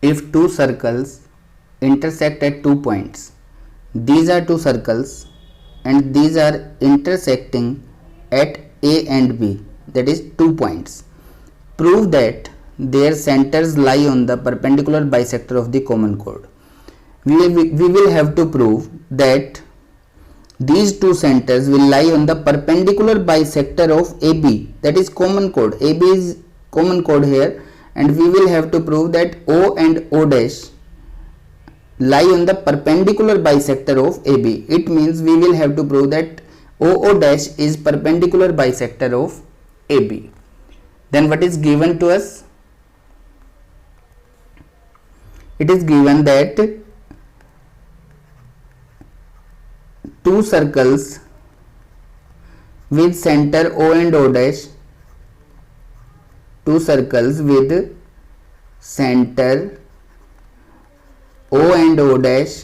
if two circles intersect at 2 points, these are two circles and these are intersecting at A and B, that is 2 points. Prove that their centers lie on the perpendicular bisector of the common chord. We will have to prove that these two centers will lie on the perpendicular bisector of AB, that is common chord. AB is common chord here, and we will have to prove that O and O dash lie on the perpendicular bisector of AB. It means we will have to prove that OO dash is perpendicular bisector of AB. Then what is given to us? It is given that two circles with center O and O dash, two circles with center O and O dash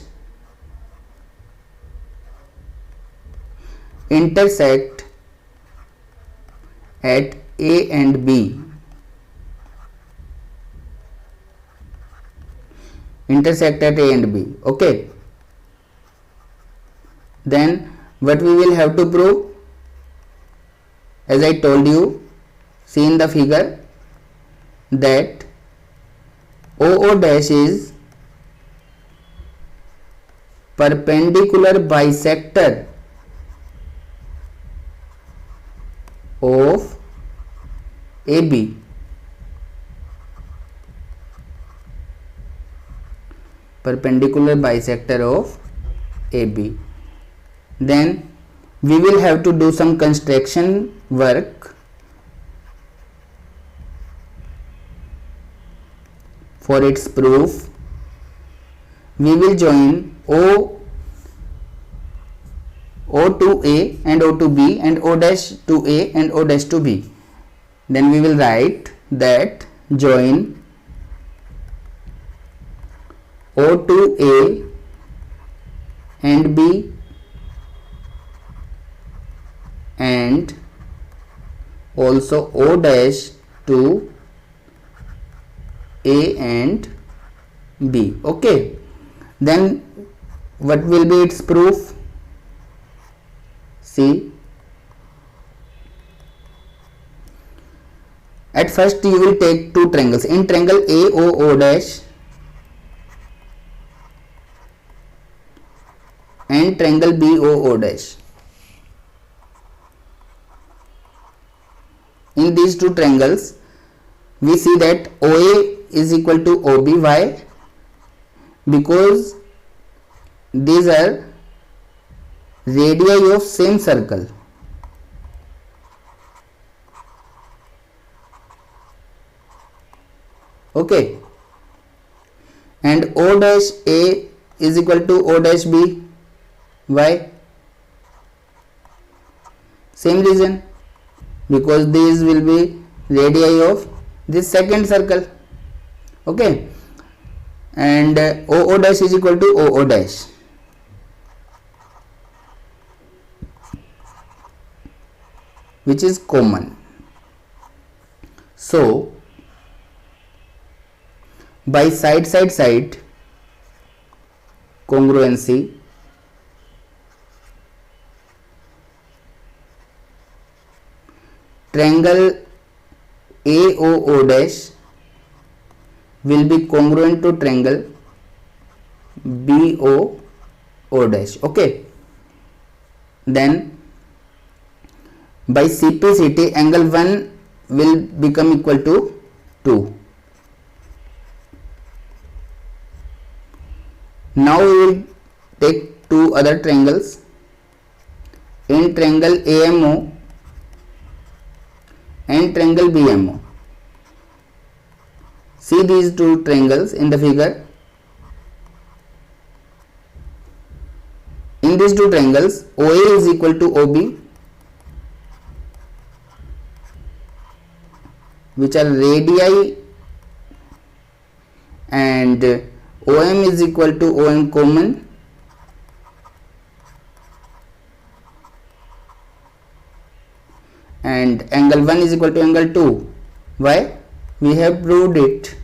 intersect at A and B. Intersect at A and B. Okay. Then what we will have to prove? As I told you, see in the figure that OO dash is perpendicular bisector of AB. Perpendicular bisector of AB. Then we will have to do some construction work. For its proof, we will join O to A and O to B and O dash to A and O dash to B. Then we will write that join O to A and B and also O dash to A and B. Okay. Then what will be its proof? See, at first you will take two triangles. In triangle AOO dash and triangle BOO dash. In these two triangles, we see that OA is equal to OB. Why? Because these are radii of same circle. Okay. And O dash A is equal to O dash B. Why? Same reason. Because these will be radii of this second circle. Okay. And OO dash is equal to OO dash. Which is common. So, by side congruency, triangle AOO dash will be congruent to triangle BOO dash. Okay. Then by CPCT, angle 1 will become equal to 2. Now we will take two other triangles. In triangle AMO and triangle BMO. See these two triangles in the figure. In these two triangles, OA is equal to OB, which are radii, and OM is equal to OM common, and angle 1 is equal to angle 2. Why? We have proved it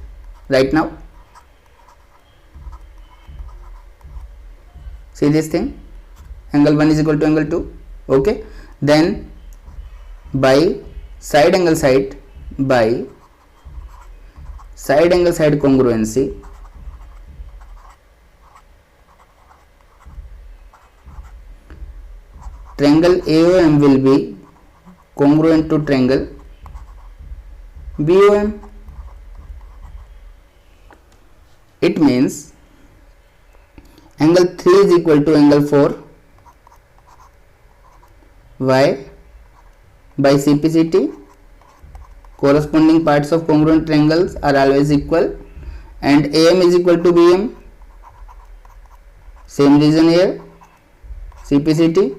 right now. See this thing, angle 1 is equal to angle 2. Okay, then by side angle side congruency, triangle AOM will be congruent to triangle BOM. It means angle 3 is equal to angle 4. Why? By CPCT, corresponding parts of congruent triangles are always equal, and AM is equal to BM. Same reason here, CPCT.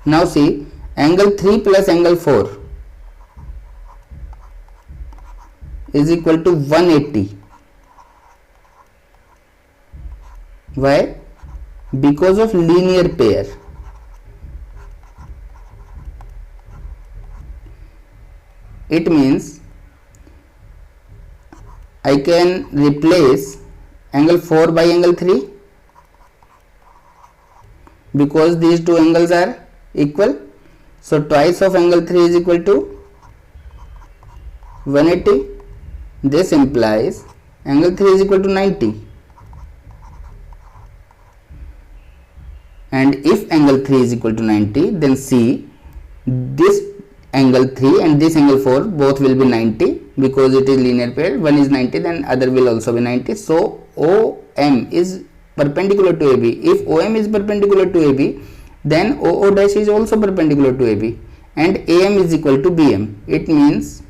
Now see, angle 3 plus angle 4 is equal to 180. Why? Because of linear pair. It means I can replace angle 4 by angle 3 because these two angles are equal. So twice of angle 3 is equal to 180. This implies angle 3 is equal to 90. And if angle 3 is equal to 90, then see, this angle 3 and this angle 4 both will be 90 because it is linear pair. One is 90, then other will also be 90. So OM is perpendicular to AB. If OM is perpendicular to AB, then OO dash is also perpendicular to AB, and AM is equal to BM. It means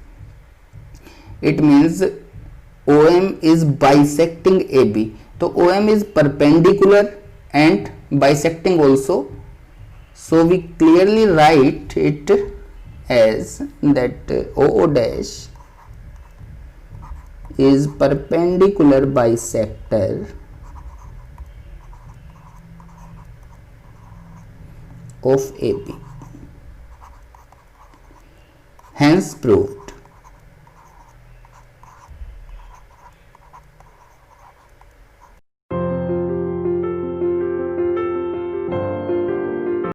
OM is bisecting AB. So OM is perpendicular and bisecting also. So we clearly write it as that OO dash is perpendicular bisector of AB. Hence proved.